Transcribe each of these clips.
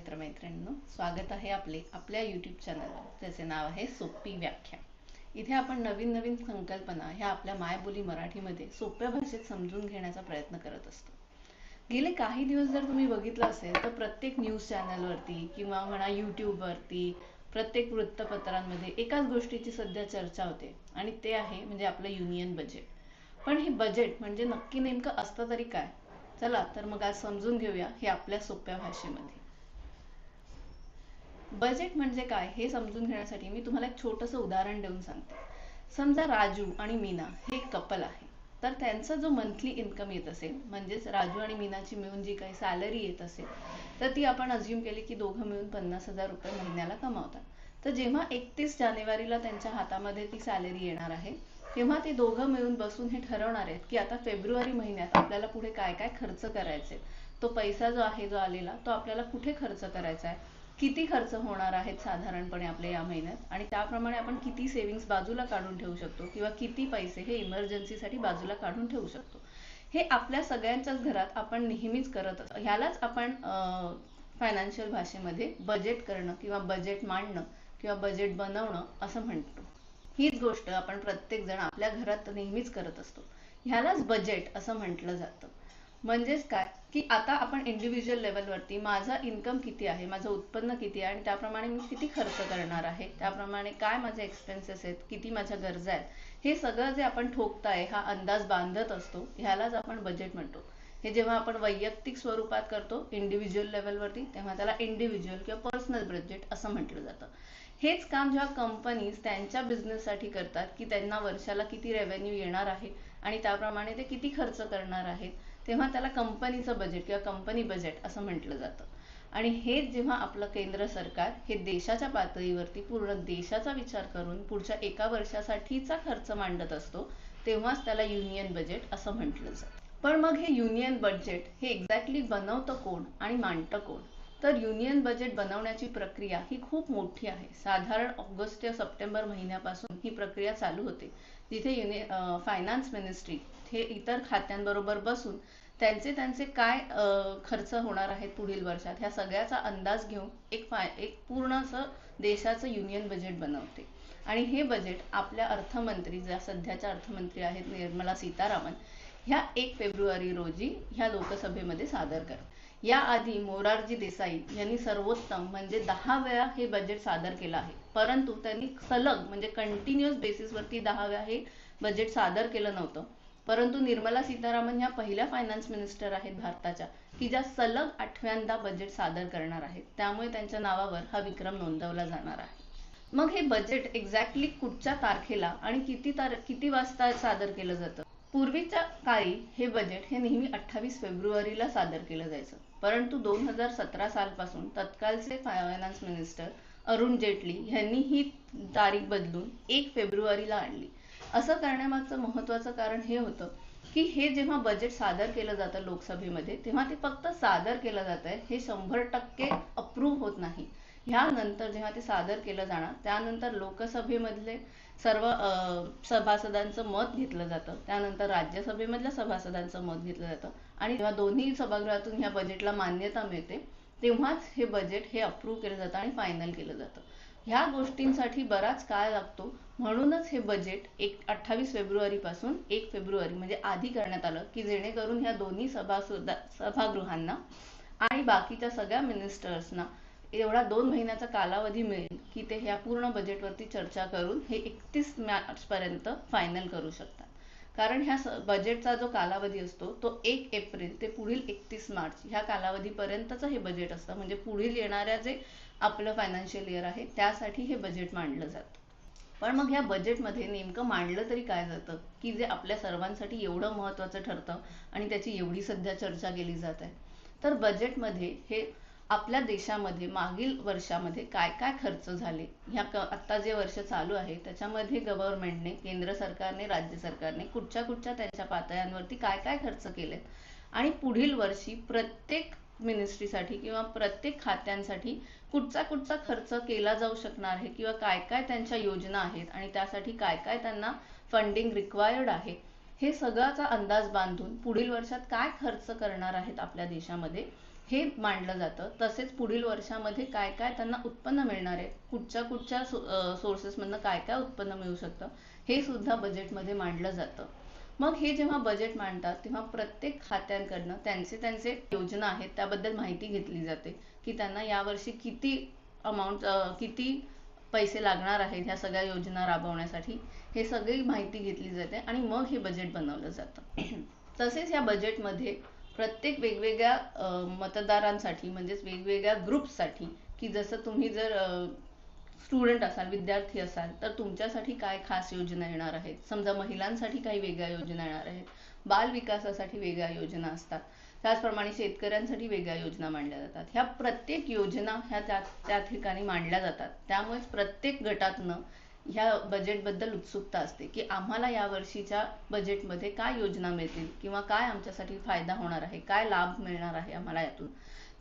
मित्रमैत्रिणींनो, स्वागत आहे आपल्या यूट्यूब चॅनलवर, ज्याचे नाव आहे सोपी व्याख्या. इथे आपण नवीन नवीन संकल्पना ह्या आपल्या मायबोली मराठीमध्ये सोप्या भाषेत समजून घेण्याचा प्रयत्न करत असतो. गेले काही दिवस जर तुम्ही बघितलं असेल तर प्रत्येक न्यूज चॅनलवरती किंवा म्हणा यूट्यूबवरती, प्रत्येक वृत्तपत्रांमध्ये एकाच गोष्टीची सध्या चर्चा होते आणि ते आहे म्हणजे आपलं युनियन बजेट. पण हे बजेट म्हणजे नक्की नेमकं असतं तरी काय? चला तर मग आज समजून घेऊया हे आपल्या सोप्या भाषेमध्ये. बजेट म्हणजे काय हे समजून घेण्यासाठी मी तुम्हाला एक छोटंसं उदाहरण देऊन सांगते. समजा राजू आणि मीना हे कपल आहे, तर त्यांचा जो मंथली इन्कम येत असेल, म्हणजेच राजू आणि मीनाची मिळून जी काही सॅलरी येत असेल, तर ती आपण अज्युम केली की दोघं मिळून 50,000 रुपये महिन्याला कमावतात. तर जेव्हा 31 जानेवारीला त्यांच्या हातामध्ये ती सॅलरी येणार आहे, तेव्हा ते दोघं मिळून बसून हे ठरवणार आहेत की आता फेब्रुवारी महिन्यात आपल्याला पुढे काय काय खर्च करायचे, तो पैसा जो आहे जो आलेला तो आपल्याला कुठे खर्च करायचा आहे, किती खर्च होणार आहेत साधारणपणे आपल्या या महिन्यात, आणि त्याप्रमाणे आपण किती सेव्हिंग्स बाजूला काढून ठेवू शकतो किंवा किती पैसे हे इमर्जन्सीसाठी बाजूला काढून ठेवू शकतो. हे आपल्या सगळ्यांच्याच घरात आपण नेहमीच करत असतो. ह्यालाच आपण फायनान्शियल भाषेमध्ये बजेट करणं किंवा बजेट मांडणं किंवा बजेट बनवणं असं म्हणतो. हीच गोष्ट आपण प्रत्येक जण आपल्या घरात नेहमीच करत असतो. ह्यालाच बजेट असं म्हटलं जातं. म्हणजेच काय की आता आपण इंडिव्हिज्युअल लेवलवरती माझा इन्कम किती आहे, माझं उत्पन्न किती आहे आणि त्याप्रमाणे मी किती खर्च करणार आहे, त्याप्रमाणे काय माझे एक्सपेन्सेस आहेत, किती माझ्या गरजा आहेत, हे सगळं जे आपण ठोकताय हा अंदाज बांधत असतो, ह्यालाच आपण बजेट म्हणतो. हे जेव्हा आपण वैयक्तिक स्वरूपात करतो इंडिव्हिज्युअल लेवलवरती, तेव्हा त्याला इंडिव्हिज्युअल किंवा पर्सनल बजेट असं म्हटलं जातं. हेच काम जेव्हा कंपनीज त्यांच्या बिझनेससाठी करतात की त्यांना वर्षाला किती रेव्हेन्यू येणार आहे आणि त्याप्रमाणे ते किती खर्च करणार आहेत, तेव्हा त्याला कंपनीचं बजेट किंवा कंपनी बजेट असं म्हटलं जातं. आणि हेच जेव्हा आपलं केंद्र सरकार हे देशाच्या पातळीवरती पूर्ण देशाचा विचार करून पुढच्या एका वर्षासाठीचा खर्च मांडत असतो, तेव्हाच त्याला युनियन बजेट असं म्हटलं जातं. पण मग हे युनियन बजेट हे एक्झॅक्टली बनवतं कोण आणि मांडतं कोण? तर युनियन बजेट बनवण्याची प्रक्रिया ही खूप मोठी आहे. साधारण ऑगस्ट ते सप्टेंबर महिन्यापासून ही प्रक्रिया चालू होते, जिथे फायनान्स मिनिस्ट्री हे इतर खात्यांबरोबर बसून त्यांचे काय खर्च होणार आहेत पुढील वर्षात ह्या सगळ्याचा अंदाज घेऊन एक पूर्ण असं देशाचं युनियन बजेट बनवते. आणि हे बजेट आपल्या अर्थमंत्री, ज्या सध्याच्या अर्थमंत्री आहेत निर्मला सीतारामन, ह्या 1 फेब्रुवारी रोजी ह्या लोकसभेमध्ये सादर करतात. याआधी मोरारजी देसाई यांनी सर्वोत्तम म्हणजे 10 वेळा हे बजेट सादर केलं आहे, परंतु त्यांनी सलग म्हणजे कंटिन्युअस बेसिसवरती 10 वेळा हे बजेट सादर केलं नव्हतं. परंतु निर्मला सीतारामन ह्या पहिल्या फायनान्स मिनिस्टर आहेत भारताच्या की ज्या सलग 8व्यांदा बजेट सादर करणार आहेत, त्यामुळे त्यांच्या नावावर हा विक्रम नोंदवला जाणार आहे. मग हे बजेट एक्झॅक्टली कुठच्या तारखेला आणि किती वाजता सादर केलं जातं? पूर्वीच्या काळी हे बजेट हे नेहमी 28 फेब्रुवारीला सादर केलं जायचं, परंतु 2017 सालपासून तत्कालचे फायनान्स मिनिस्टर अरुण जेटली यांनी ही तारीख बदलून 1 फेब्रुवारीला आणली. असं करण्यामागचं महत्त्वाचं कारण हे होतं की हे जेव्हा बजेट सादर केलं जातं लोकसभेमध्ये, तेव्हा ते फक्त सादर केलं जातंय, हे 100% अप्रूव्ह होत नाही. ह्यानंतर जेव्हा ते सादर केलं जाणार, त्यानंतर लोकसभेमधले सर्व सभासदांचं मत घेतलं जातं, त्यानंतर राज्यसभेमधल्या सभासदांचं मत घेतलं जातं, आणि जेव्हा दोन्ही सभागृहातून ह्या बजेटला मान्यता मिळते, तेव्हाच हे बजेट हे अप्रूव्ह केलं जातं आणि फायनल केलं जातं. ह्या गोष्टींसाठी बराच काळ लागतो. म्हणूनच हे बजेट 28 फेब्रुवारी पासून 1 फेब्रुवारी म्हणजे आधी करण्यात आलं की जेणेकरून ह्या दोन्ही सभागृहांना आणि बाकीच्या सगळ्या मिनिस्टर्सना एवढा 2 महिन्याचा कालावधी मिळेल की ते ह्या पूर्ण बजेटवरती चर्चा करून हे 31 मार्च पर्यंत फायनल करू शकतात. कारण ह्या बजेटचा जो कालावधी असतो तो 1 एप्रिल ते पुढील 31 मार्च ह्या कालावधीपर्यंतचं हे बजेट असतं. म्हणजे पुढील येणाऱ्या जे आपलं फायनान्शियल इयर आहे त्यासाठी हे बजेट मांडलं जातं. पण मग ह्या बजेटमध्ये नेमकं मांडलं तरी काय जातं की जे आपल्या सर्वांसाठी एवढं महत्त्वाचं ठरतं आणि त्याची एवढी सध्या चर्चा केली जात आहे? तर बजेटमध्ये हे आपल्या देशामध्ये मागील वर्षामध्ये काय काय खर्च झाले, आता जे वर्ष चालू आहे त्याच्यामध्ये गव्हर्नमेंटने, केंद्र सरकारने, राज्य सरकारने कुठच्या त्यांच्या पातळ्यांवरती काय काय खर्च केलेत आणि पुढील वर्षी प्रत्येक मिनिस्ट्रीसाठी किंवा प्रत्येक खात्यांसाठी कुठचा खर्च केला जाऊ शकणार आहे किंवा काय काय त्यांच्या योजना आहेत आणि त्यासाठी काय काय त्यांना फंडिंग रिक्वायर्ड आहे, हे सगळ्याचा अंदाज बांधून पुढील वर्षात काय खर्च करणार आहेत आपल्या देशामध्ये, हे मांडलं जातं. तसेच पुढील वर्षामध्ये काय काय त्यांना उत्पन्न मिळणार आहे, कुठच्या सोर्सेसमधनं काय काय उत्पन्न मिळू शकतं, हे सुद्धा बजेटमध्ये मांडलं जातं. मग हे जेव्हा बजेट मांडतात तेव्हा प्रत्येक खात्यांकडनं त्यांचे त्यांचे योजना आहेत त्याबद्दल माहिती घेतली जाते, की त्यांना यावर्षी किती पैसे लागणार आहेत ह्या सगळ्या योजना राबवण्यासाठी, हे सगळी माहिती घेतली जाते आणि मग हे बजेट बनवलं जातं. तसेच या बजेटमध्ये प्रत्येक वेगवेगळ्या मतदारांसाठी म्हणजेच वेगवेगळ्या ग्रुप्ससाठी, की जसं तुम्ही जर स्टुडंट असाल, विद्यार्थी असाल, तर तुमच्यासाठी काय खास योजना येणार आहेत. समजा महिलांसाठी काही वेगळ्या योजना येणार आहेत, बाल विकासासाठी वेगळ्या योजना असतात, त्याचप्रमाणे शेतकऱ्यांसाठी वेगळ्या योजना मांडल्या जातात. ह्या प्रत्येक योजना ह्या त्या ठिकाणी मांडल्या जातात. त्यामुळे प्रत्येक गटातनं ह्या बजेटबद्दल उत्सुकता असते, की आम्हाला या वर्षीच्या बजेटमध्ये काय योजना मिळतील किंवा काय आमच्यासाठी फायदा होणार आहे, काय लाभ मिळणार आहे आम्हाला यातून.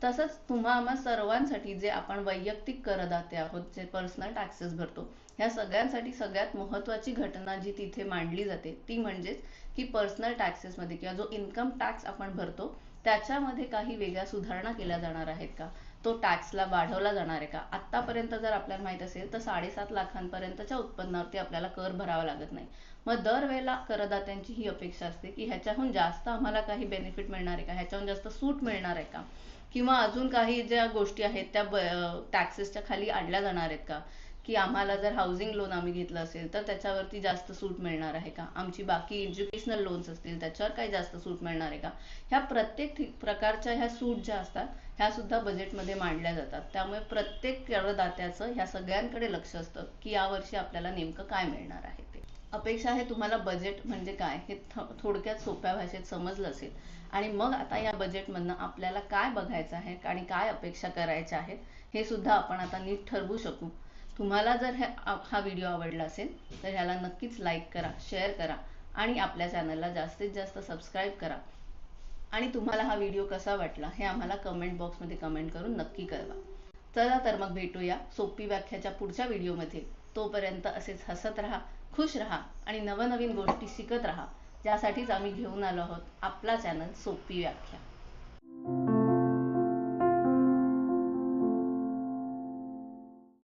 तसंच आम्हा सर्वांसाठी जे आपण वैयक्तिक करदाते आहोत, जे पर्सनल टॅक्सेस भरतो, ह्या सगळ्यांसाठी सगळ्यात महत्त्वाची घटना जी तिथे मांडली जाते ती म्हणजेच की पर्सनल टॅक्सेसमध्ये किंवा जो इन्कम टॅक्स आपण भरतो त्याच्यामध्ये काही वेगळ्या सुधारणा केल्या जाणार आहेत का, तो टॅक्सला वाढवला जाणार आहे का. आतापर्यंत जर आपल्याला माहित असेल तर 7.5 लाखांपर्यंतच्या उत्पन्नावरती आपल्याला कर भरावा लागत नाही. मग दरवेळेला करदात्यांची ही अपेक्षा असते की ह्याच्याहून जास्त आम्हाला काही बेनिफिट मिळणार आहे का, ह्याच्याहून जास्त सूट मिळणार आहे का, किंवा अजून काही ज्या गोष्टी आहेत त्या टॅक्सेसच्या खाली आणल्या जाणार आहेत का, की आम्हाला जर हाऊसिंग लोन आम्ही घेतलं असेल तर त्याच्यावरती जास्त सूट मिळणार आहे का, आमची बाकी एज्युकेशनल लोन्स असतील त्याच्यावर काही जास्त सूट मिळणार आहे का. ह्या प्रत्येक प्रकारच्या ह्या सूट ज्या असतात ह्या सुद्धा बजेटमध्ये मांडल्या जातात. त्यामुळे प्रत्येक करदात्याचं ह्या सगळ्यांकडे लक्ष असतं की यावर्षी आपल्याला नेमकं काय मिळणार आहे ते. अपेक्षा आहे तुम्हाला बजेट म्हणजे काय हे थोडक्यात सोप्या भाषेत समजलं असेल. आणि मग आता या बजेटमधनं आपल्याला काय बघायचं आहे आणि काय अपेक्षा करायच्या आहेत हे सुद्धा आपण आता नीट ठरवू शकू. तुम्हाला जर हा व्हिडिओ आवडला असेल तर ह्याला नक्कीच लाईक करा, शेअर करा आणि आपल्या चॅनलला जास्तीत जास्त सबस्क्राईब करा. आणि तुम्हाला हा व्हिडिओ कसा वाटला हे आम्हाला कमेंट बॉक्समध्ये कमेंट करून नक्की कळवा. चला तर मग भेटूया सोपी व्याख्याच्या पुढच्या व्हिडिओमध्ये. तोपर्यंत असेच हसत राहा, खुश राहा आणि नवनवीन गोष्टी शिकत राहा, ज्यासाठीच आम्ही घेऊन आलो आहोत आपला चॅनल सोपी व्याख्या.